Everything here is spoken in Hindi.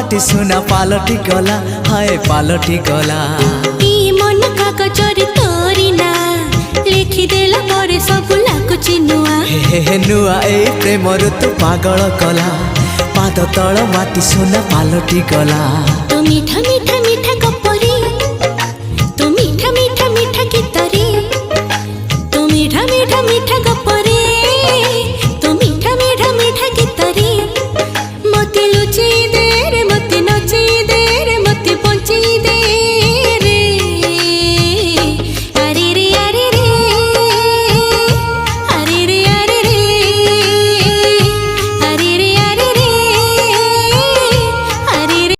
माटी सुना पालटी गला हाय पालटी गला ई मन कागजरे तोरी ना लिखिदेला परे सब लाଗୁଛି नुआ हे नुआ ए प्रेम ऋतु पागल कला पाद तल माटी सुना पालटी गला तो मीठा